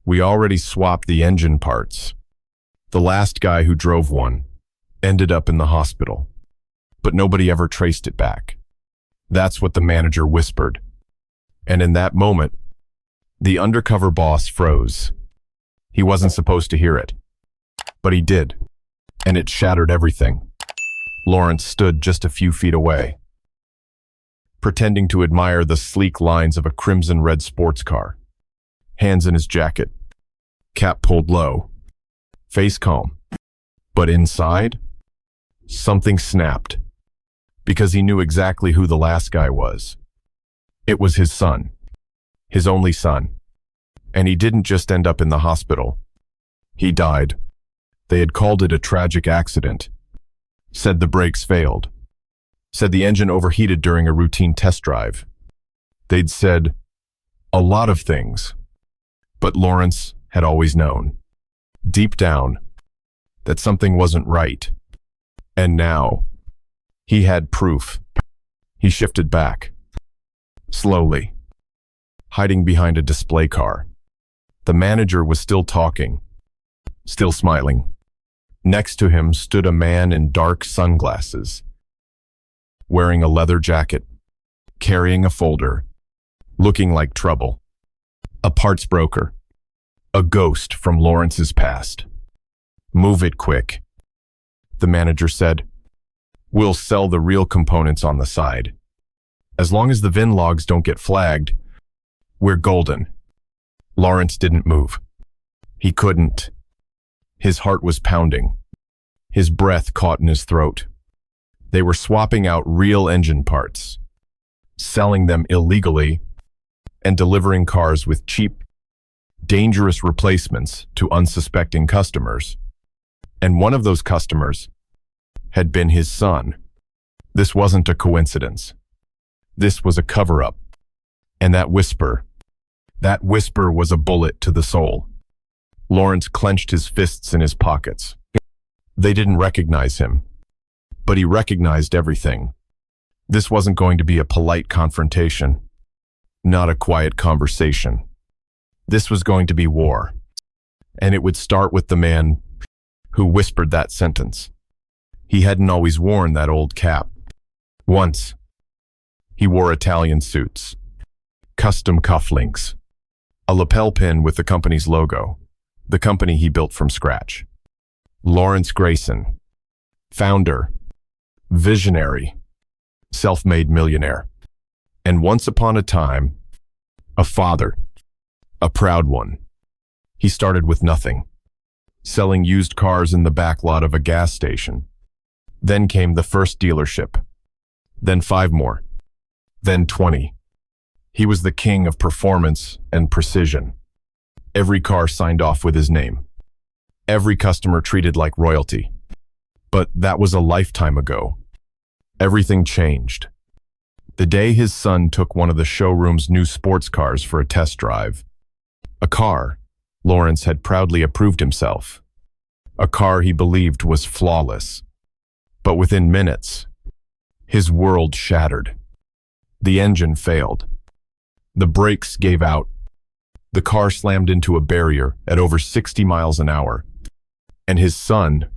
We already swapped the engine parts. The last guy who drove one ended up in the hospital, but nobody ever traced it back. That's what the manager whispered. And in that moment, the undercover boss froze. He wasn't supposed to hear it, but he did, and it shattered everything. Lawrence stood just a few feet away, pretending to admire the sleek lines of a crimson-red sports car. Hands in his jacket, cap pulled low, face calm. But inside, something snapped, because he knew exactly who the last guy was. It was his son, his only son. And he didn't just end up in the hospital. He died. They had called it a tragic accident, said the brakes failed, said the engine overheated during a routine test drive. They'd said a lot of things, but Lawrence had always known, deep down, that something wasn't right. And now, he had proof. He shifted back, slowly, hiding behind a display car. The manager was still talking, still smiling. Next to him stood a man in dark sunglasses, wearing a leather jacket, carrying a folder, looking like trouble. A parts broker, a ghost from Lawrence's past. Move it quick, the manager said. We'll sell the real components on the side. As long as the VIN logs don't get flagged, we're golden. Lawrence didn't move. He couldn't. His heart was pounding. His breath caught in his throat. They were swapping out real engine parts, selling them illegally, and delivering cars with cheap, dangerous replacements to unsuspecting customers. And one of those customers had been his son. This wasn't a coincidence. This was a cover-up. And that whisper was a bullet to the soul. Lawrence clenched his fists in his pockets. They didn't recognize him, but he recognized everything. This wasn't going to be a polite confrontation, not a quiet conversation. This was going to be war, and it would start with the man who whispered that sentence. He hadn't always worn that old cap. Once, he wore Italian suits, custom cufflinks, a lapel pin with the company's logo, the company he built from scratch. Lawrence Grayson, founder, visionary, self-made millionaire, and once upon a time, a father, a proud one. He started with nothing, selling used cars in the back lot of a gas station. Then came the first dealership, then 5 more, then 20. He was the king of performance and precision. Every car signed off with his name. Every customer treated like royalty. But that was a lifetime ago. Everything changed. The day his son took one of the showroom's new sports cars for a test drive. A car Lawrence had proudly approved himself. A car he believed was flawless. But within minutes, his world shattered. The engine failed. The brakes gave out. The car slammed into a barrier at over 60 miles an hour. And his son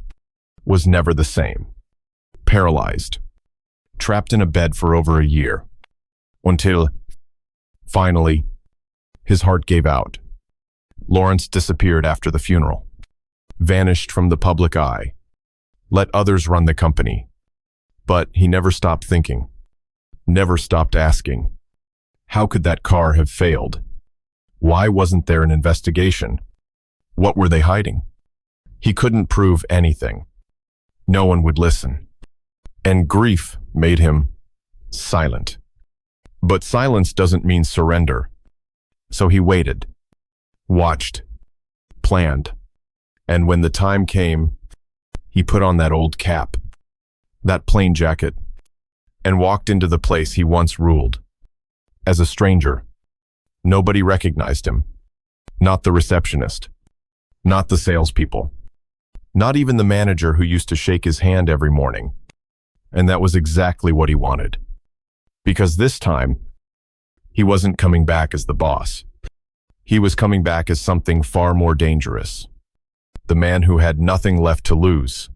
was never the same. Paralyzed. Trapped in a bed for over a year. Until, finally, his heart gave out. Lawrence disappeared after the funeral. Vanished from the public eye. Let others run the company. But he never stopped thinking. Never stopped asking. How could that car have failed? Why wasn't there an investigation? What were they hiding? He couldn't prove anything. No one would listen. And grief made him silent. But silence doesn't mean surrender. So he waited, watched, planned. And when the time came, he put on that old cap, that plain jacket, and walked into the place he once ruled. As a stranger, nobody recognized him. Not the receptionist, not the salespeople, not even the manager who used to shake his hand every morning. And that was exactly what he wanted. Because this time, he wasn't coming back as the boss. He was coming back as something far more dangerous. The man who had nothing left to lose.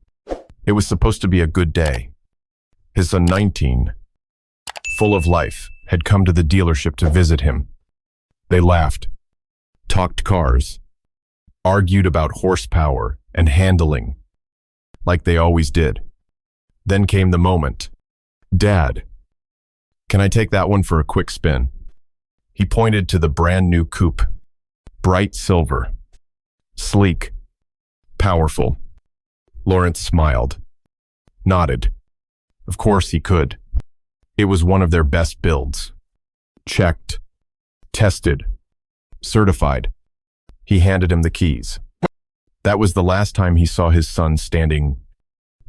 It was supposed to be a good day. His son, 19, full of life, had come to the dealership to visit him. They laughed, talked cars, argued about horsepower and handling, like they always did. Then came the moment. "Dad, can I take that one for a quick spin?" He pointed to the brand new coupe, bright silver, sleek, powerful. Lawrence smiled, nodded. Of course he could. It was one of their best builds. Checked, tested, certified. He handed him the keys. That was the last time he saw his son standing.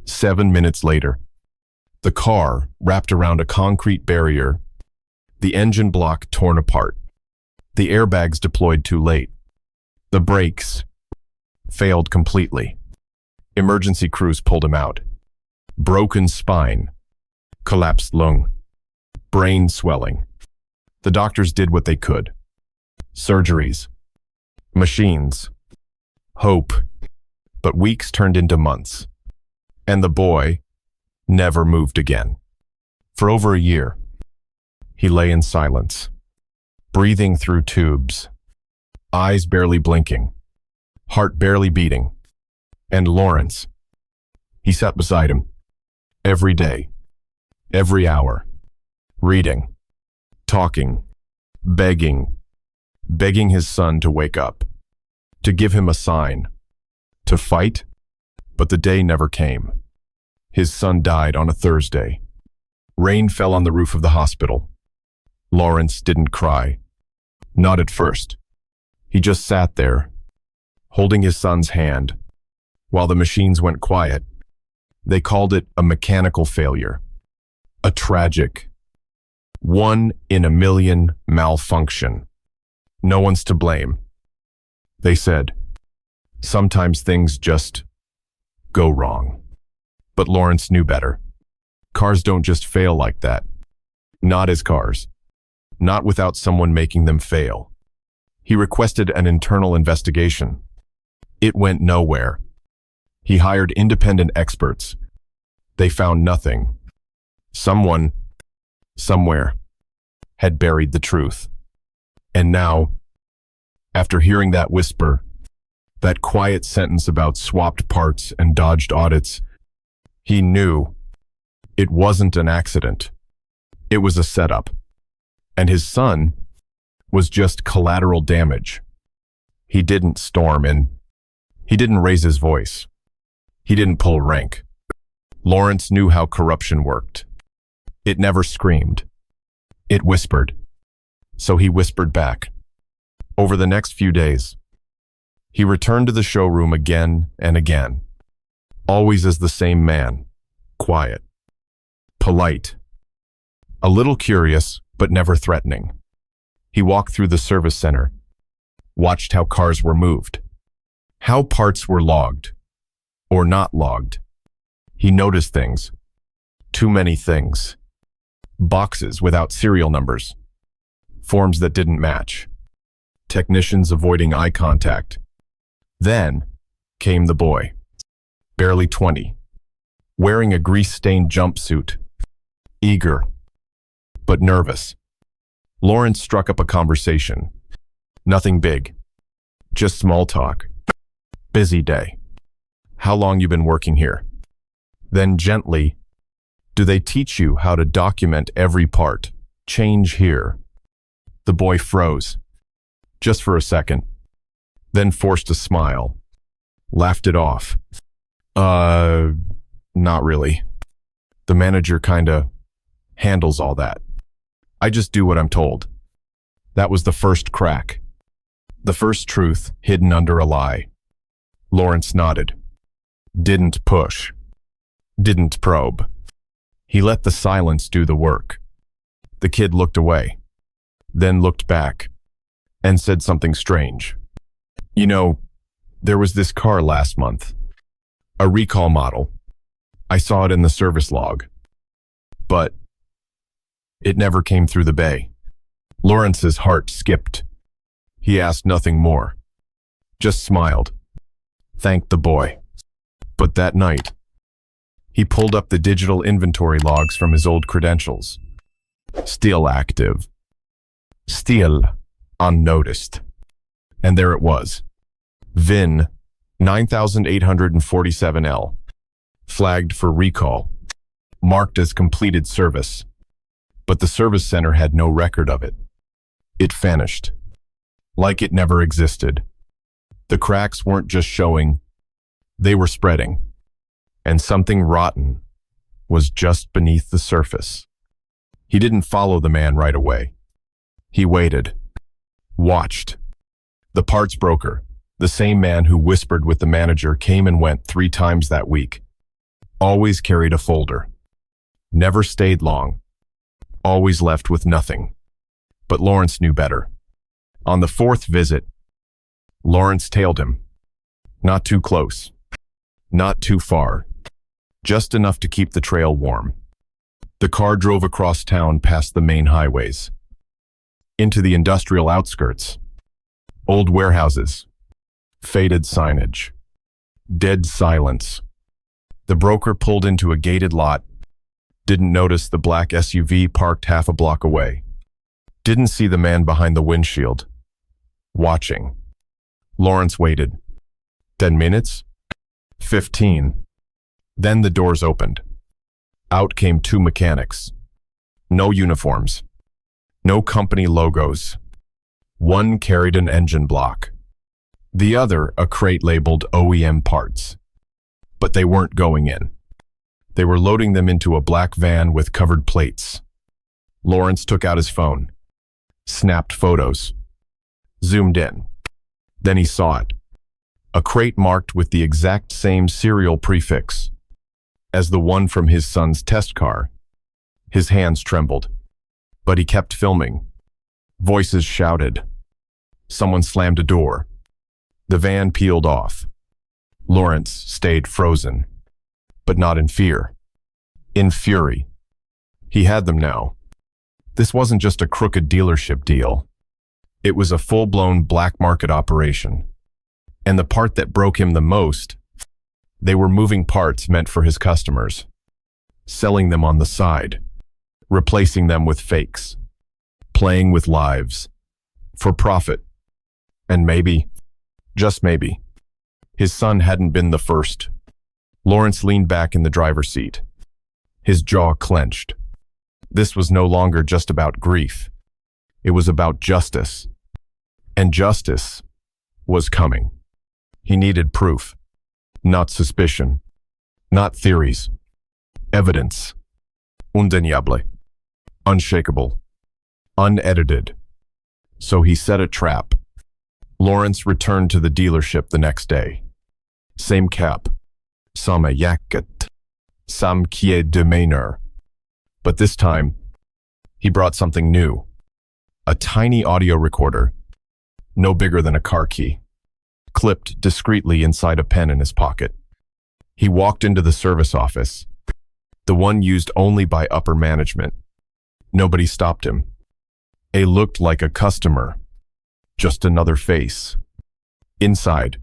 7 minutes later, the car wrapped around a concrete barrier, the engine block torn apart, the airbags deployed too late, the brakes failed completely. Emergency crews pulled him out. Broken spine, collapsed lung, brain swelling. The doctors did what they could. Surgeries, machines, hope, but weeks turned into months. And the boy never moved again. For over a year, he lay in silence, breathing through tubes, eyes barely blinking, heart barely beating. And Lawrence, he sat beside him, every day, every hour, reading, talking, begging his son to wake up, to give him a sign, to fight. But the day never came. His son died on a Thursday. Rain fell on the roof of the hospital. Lawrence didn't cry. Not at first. He just sat there, holding his son's hand, while the machines went quiet. They called it a mechanical failure. A tragic, 1 in a million malfunction. No one's to blame. They said, sometimes things just go wrong. But Lawrence knew better. Cars don't just fail like that. Not as cars. Not without someone making them fail. He requested an internal investigation. It went nowhere. He hired independent experts. They found nothing. Someone, somewhere, had buried the truth. And now, after hearing that whisper, that quiet sentence about swapped parts and dodged audits, he knew it wasn't an accident. It was a setup. And his son was just collateral damage. He didn't storm and he didn't raise his voice. He didn't pull rank. Lawrence knew how corruption worked. It never screamed. It whispered. So he whispered back. Over the next few days, he returned to the showroom again and again, always as the same man, quiet, polite, a little curious, but never threatening. He walked through the service center, watched how cars were moved, how parts were logged or not logged. He noticed things, too many things, boxes without serial numbers, forms that didn't match, technicians avoiding eye contact. Then came the boy, barely 20, wearing a grease-stained jumpsuit, eager, but nervous. Lawrence struck up a conversation. Nothing big, just small talk. Busy day. How long you been working here? Then gently, do they teach you how to document every part? Change here. The boy froze, just for a second, then forced a smile, laughed it off. Not really. The manager kinda handles all that. I just do what I'm told. That was the first crack. The first truth hidden under a lie. Lawrence nodded. Didn't push. Didn't probe. He let the silence do the work. The kid looked away, then looked back, and said something strange. You know, there was this car last month. A recall model. I saw it in the service log. But it never came through the bay. Lawrence's heart skipped. He asked nothing more, just smiled, thanked the boy. But that night, he pulled up the digital inventory logs from his old credentials. Still active. Still unnoticed. And there it was. VIN 9847L. Flagged for recall. Marked as completed service. But the service center had no record of it. It vanished. Like it never existed. The cracks weren't just showing, they were spreading. And something rotten was just beneath the surface. He didn't follow the man right away. He waited. Watched. The parts broker, the same man who whispered with the manager, came and went 3 times that week. Always carried a folder. Never stayed long. Always left with nothing. But Lawrence knew better. On the 4th visit, Lawrence tailed him. Not too close. Not too far. Just enough to keep the trail warm. The car drove across town past the main highways. Into the industrial outskirts. Old warehouses. Faded signage. Dead silence. The broker pulled into a gated lot. Didn't notice the black SUV parked half a block away. Didn't see the man behind the windshield. Watching. Lawrence waited. 10 minutes? 15. Then the doors opened. Out came 2 mechanics. No uniforms. No company logos. One carried an engine block. The other a crate labeled OEM parts. But they weren't going in. They were loading them into a black van with covered plates. Lawrence took out his phone. Snapped photos. Zoomed in. Then he saw it. A crate marked with the exact same serial prefix as the one from his son's test car. His hands trembled, but he kept filming. Voices shouted. Someone slammed a door. The van peeled off. Lawrence stayed frozen, but not in fear. In fury. He had them now. This wasn't just a crooked dealership deal. It was a full-blown black market operation. And the part that broke him the most, they were moving parts meant for his customers, selling them on the side, replacing them with fakes, playing with lives, for profit. And maybe, just maybe, his son hadn't been the first. Lawrence leaned back in the driver's seat. His jaw clenched. This was no longer just about grief. It was about justice. And justice was coming. He needed proof, not suspicion, not theories. Evidence. Undeniable. Unshakable. Unedited. So he set a trap. Lawrence returned to the dealership the next day. Same cap. Samma jacket. Sam kie demeanor. But this time, he brought something new. A tiny audio recorder, no bigger than a car key, clipped discreetly inside a pen in his pocket. He walked into the service office, the one used only by upper management. Nobody stopped him. He looked like a customer, just another face. Inside,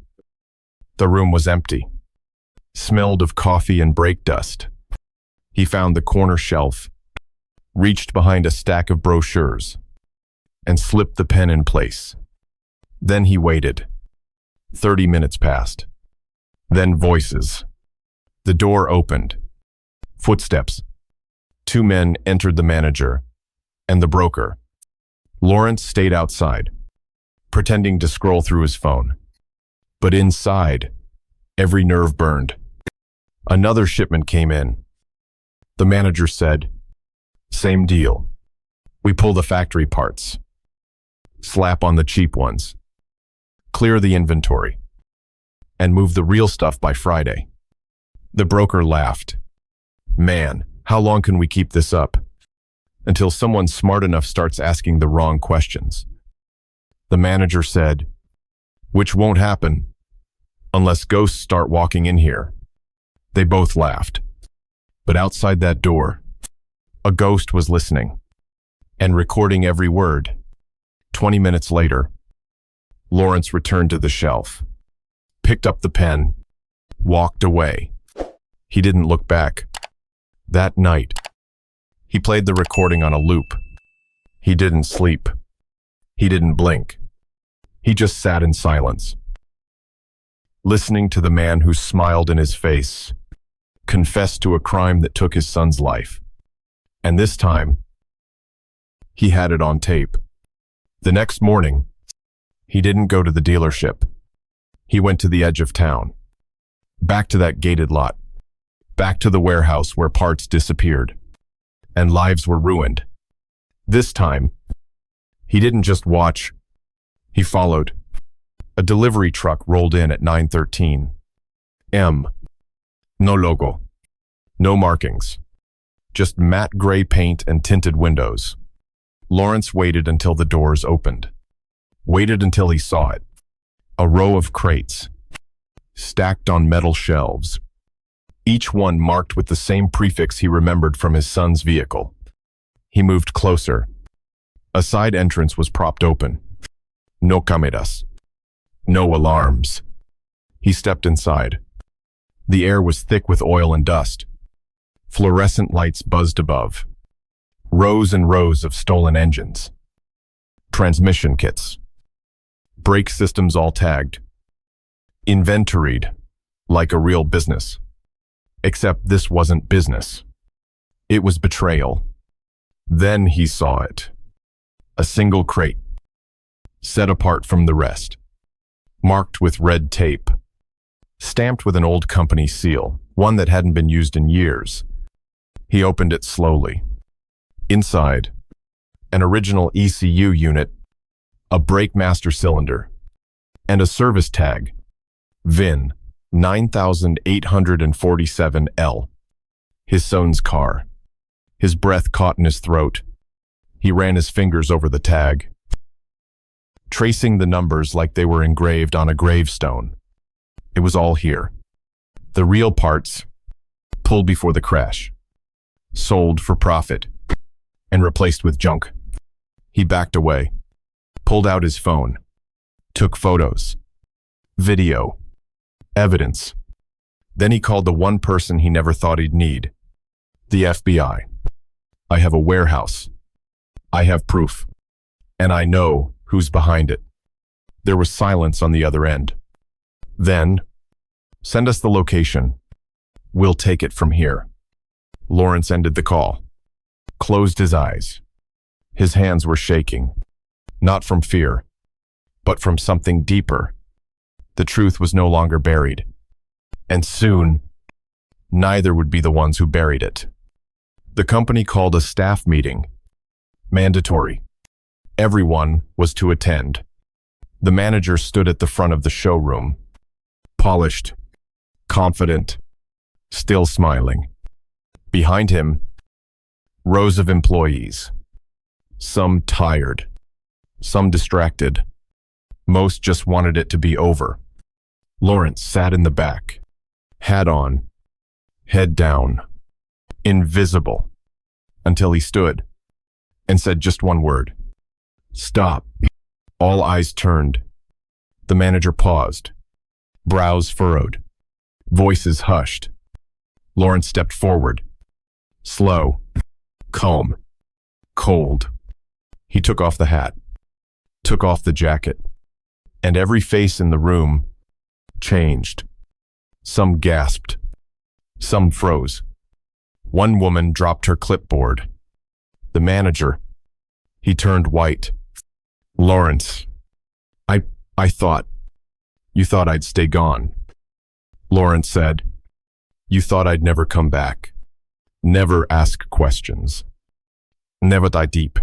the room was empty, smelled of coffee and brake dust. He found the corner shelf, reached behind a stack of brochures, and slipped the pen in place. Then he waited. 30 minutes passed. Then voices. The door opened. Footsteps. 2 men entered, the manager and the broker. Lawrence stayed outside, pretending to scroll through his phone. But inside, every nerve burned. Another shipment came in. The manager said, "Same deal. We pull the factory parts. Slap on the cheap ones. Clear the inventory. And move the real stuff by Friday." The broker laughed. "Man, how long can we keep this up? Until someone smart enough starts asking the wrong questions." The manager said, "Which won't happen unless ghosts start walking in here." They both laughed. But outside that door, a ghost was listening and recording every word. 20 minutes later, Lawrence returned to the shelf, picked up the pen, walked away. He didn't look back. That night, he played the recording on a loop. He didn't sleep. He didn't blink. He just sat in silence, listening to the man who smiled in his face, confessed to a crime that took his son's life. And this time, he had it on tape. The next morning, he didn't go to the dealership. He went to the edge of town, back to that gated lot, back to the warehouse where parts disappeared and lives were ruined. This time, he didn't just watch, he followed. A delivery truck rolled in at 9:13 M. No logo, no markings, just matte gray paint and tinted windows. Lawrence waited until the doors opened, waited until he saw it. A row of crates, stacked on metal shelves, each one marked with the same prefix he remembered from his son's vehicle. He moved closer. A side entrance was propped open. No cameras. No alarms. He stepped inside. The air was thick with oil and dust. Fluorescent lights buzzed above. Rows and rows of stolen engines. Transmission kits. Brake systems all tagged. Inventoried, like a real business. Except this wasn't business. It was betrayal. Then he saw it. A single crate, set apart from the rest, marked with red tape, stamped with an old company seal, one that hadn't been used in years. He opened it slowly. Inside, an original ECU unit, a brake master cylinder, and a service tag, VIN 9847L. His son's car. His breath caught in his throat. He ran his fingers over the tag, tracing the numbers like they were engraved on a gravestone. It was all here. The real parts, pulled before the crash, sold for profit, and replaced with junk. He backed away, pulled out his phone, took photos, video, evidence. Then he called the one person he never thought he'd need, the FBI. I have a warehouse. I have proof. And I know who's behind it. There was silence on the other end. Then, send us the location. We'll take it from here. Lawrence ended the call, closed his eyes. His hands were shaking, not from fear, but from something deeper. The truth was no longer buried. And soon, neither would be the ones who buried it. The company called a staff meeting. Mandatory. Everyone was to attend. The manager stood at the front of the showroom, polished, confident, still smiling. Behind him, rows of employees, some tired, some distracted. Most just wanted it to be over. Lawrence sat in the back, hat on, head down, invisible, until he stood and said just one word. Stop. All eyes turned. The manager paused, brows furrowed, voices hushed. Lawrence stepped forward, slow, calm, cold. He took off the hat, took off the jacket, and every face in the room changed. Some gasped, some froze. One woman dropped her clipboard. The manager, he turned white. Lawrence, I thought, you thought I'd stay gone. Lawrence said, you thought I'd never come back, never ask questions, never die deep.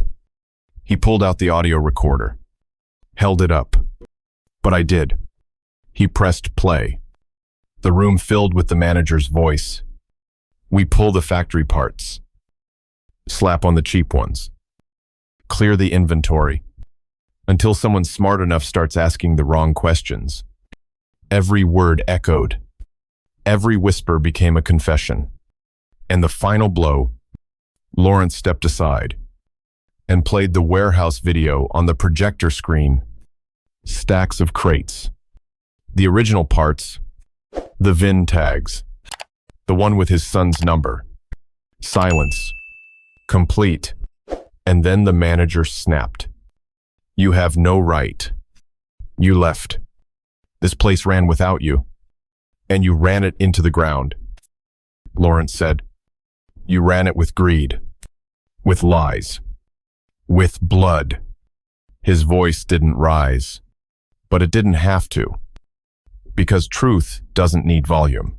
He pulled out the audio recorder, held it up. But I did. He pressed play. The room filled with the manager's voice. We pull the factory parts, slap on the cheap ones, clear the inventory, until someone smart enough starts asking the wrong questions. Every word echoed. Every whisper became a confession. And the final blow, Lawrence stepped aside and played the warehouse video on the projector screen Stacks of crates. The original parts, the VIN tags, the one with his son's number. Silence. Complete. And then the manager snapped. You have no right. You left. This place ran without you. And you ran it into the ground. Lawrence said, you ran it with greed, with lies, with blood. His voice didn't rise, but it didn't have to, because truth doesn't need volume.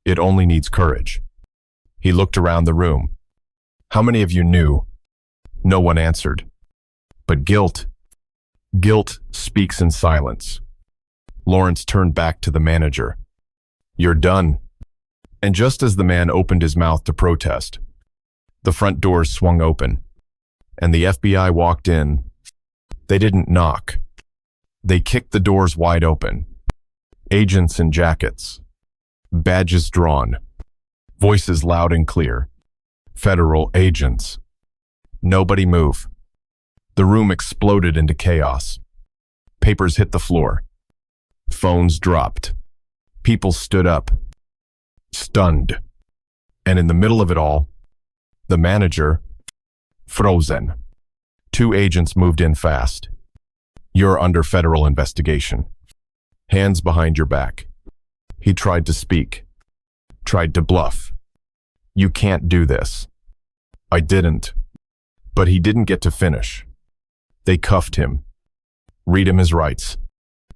It only needs courage. He looked around the room. How many of you knew? No one answered. But guilt speaks in silence. Lawrence turned back to the manager. You're done. And just as the man opened his mouth to protest, the front doors swung open, and the FBI walked in. They didn't knock. They kicked the doors wide open. Agents in jackets, badges drawn, voices loud and clear. Federal agents. Nobody move. The room exploded into chaos. Papers hit the floor. Phones dropped. People stood up, stunned. And in the middle of it all, the manager, frozen. 2 agents moved in fast. You're under federal investigation. Hands behind your back. He tried to speak, tried to bluff. You can't do this. I didn't. But he didn't get to finish. They cuffed him, read him his rights,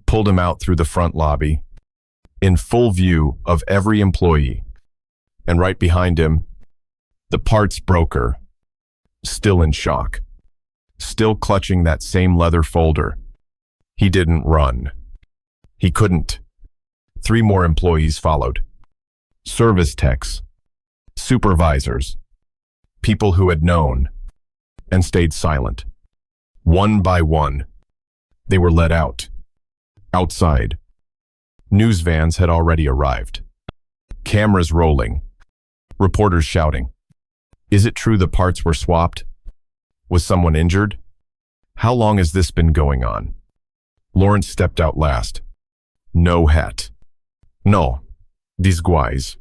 pulled him out through the front lobby, in full view of every employee. And right behind him, the parts broker, still in shock, still clutching that same leather folder. He didn't run. He couldn't. 3 more employees followed. Service techs, supervisors, people who had known and stayed silent. One by one, they were let out. Outside, news vans had already arrived. Cameras rolling, reporters shouting. Is it true the parts were swapped? Was someone injured? How long has this been going on? Lawrence stepped out last. No hat. No, disguise.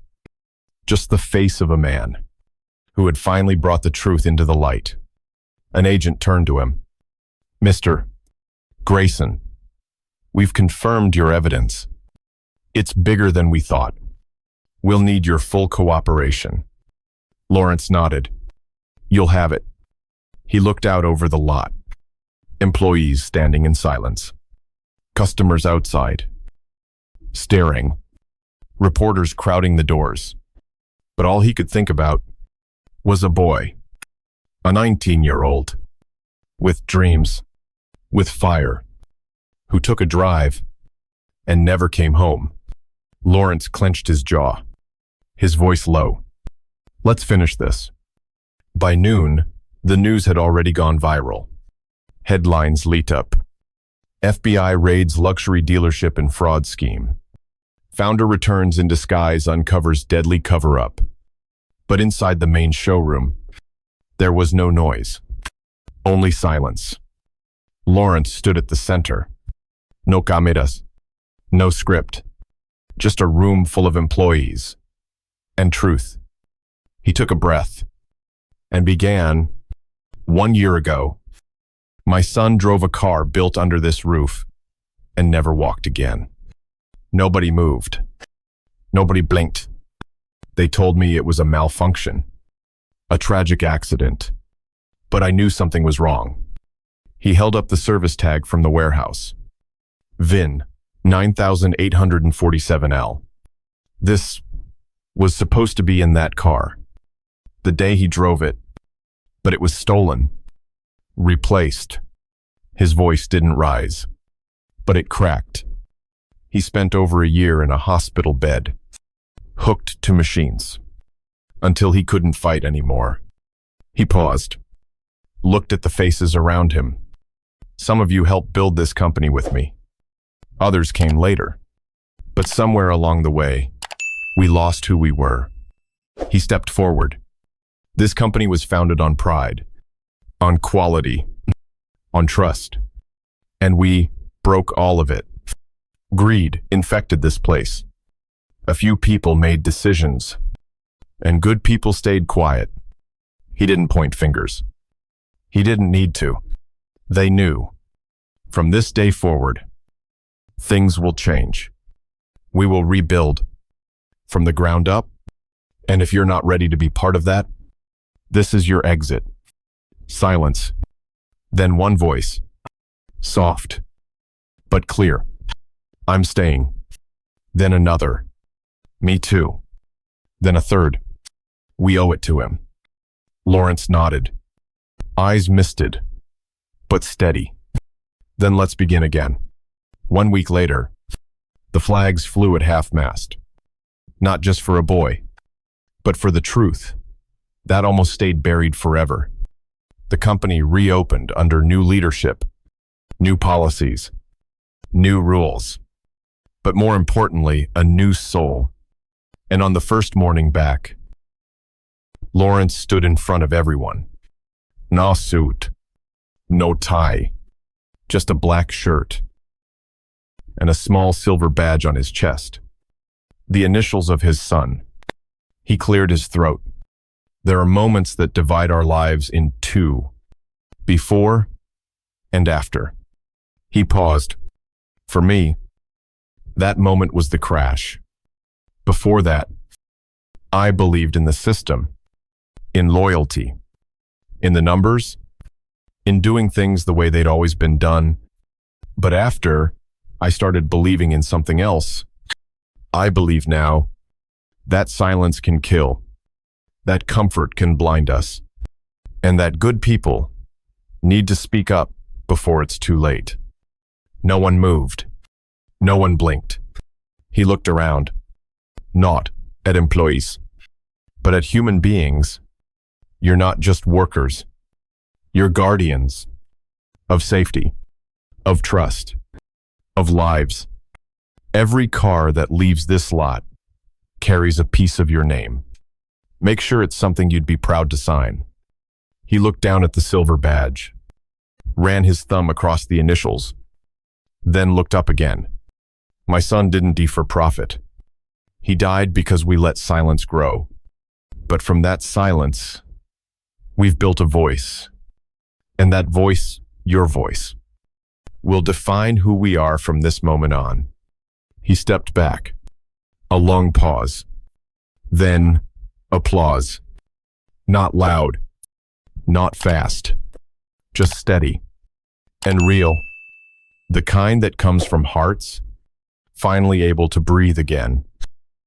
Just the face of a man who had finally brought the truth into the light. An agent turned to him. Mr. Grayson, we've confirmed your evidence. It's bigger than we thought. We'll need your full cooperation. Lawrence nodded. You'll have it. He looked out over the lot. Employees standing in silence. Customers outside, staring. Reporters crowding the doors. But all he could think about was a boy, a 19-year-old, with dreams, with fire, who took a drive and never came home. Lawrence clenched his jaw, his voice low. Let's finish this. By noon, the news had already gone viral. Headlines leaped up. FBI raids luxury dealership and fraud scheme. Founder returns in disguise, uncovers deadly cover-up. But inside the main showroom, there was no noise. Only silence. Lawrence stood at the center. No cameras. No script. Just a room full of employees. And truth. He took a breath and began. 1 year ago, my son drove a car built under this roof and never walked again. Nobody moved. Nobody blinked. They told me it was a malfunction, a tragic accident. But I knew something was wrong. He held up the service tag from the warehouse. VIN 9847L. This was supposed to be in that car, the day he drove it, but it was stolen, replaced. His voice didn't rise, but it cracked. He spent over a year in a hospital bed, hooked to machines, until he couldn't fight anymore. He paused, looked at the faces around him. Some of you helped build this company with me. Others came later. But somewhere along the way, we lost who we were. He stepped forward. This company was founded on pride, on quality, on trust. And we broke all of it. Greed infected this place. A few people made decisions, and good people stayed quiet. He didn't point fingers. He didn't need to. They knew. From this day forward, things will change. We will rebuild from the ground up, and if you're not ready to be part of that, this is your exit. Silence. Then one voice. Soft, but clear. I'm staying. Then another. Me too. Then a third. We owe it to him. Lawrence nodded. Eyes misted, but steady. Then let's begin again. 1 week later, the flags flew at half-mast. Not just for a boy, but for the truth. That almost stayed buried forever. The company reopened under new leadership, new policies, new rules, but more importantly, a new soul. And on the first morning back, Lawrence stood in front of everyone. No suit, no tie, just a black shirt and a small silver badge on his chest. The initials of his son. He cleared his throat. There are moments that divide our lives in two, before and after. He paused. For me, that moment was the crash. Before that, I believed in the system, in loyalty, in the numbers, in doing things the way they'd always been done. But after, I started believing in something else. I believe now that silence can kill, that comfort can blind us, and that good people need to speak up before it's too late. No one moved. No one blinked. He looked around, not at employees, but at human beings. You're not just workers. You're guardians of safety, of trust, of lives. Every car that leaves this lot carries a piece of your name. Make sure it's something you'd be proud to sign. He looked down at the silver badge, ran his thumb across the initials, then looked up again. My son didn't die for profit. He died because we let silence grow. But from that silence, we've built a voice. And that voice, your voice, will define who we are from this moment on. He stepped back. A long pause. Then applause. Not loud. Not fast. Just steady. And real. The kind that comes from hearts finally able to breathe again.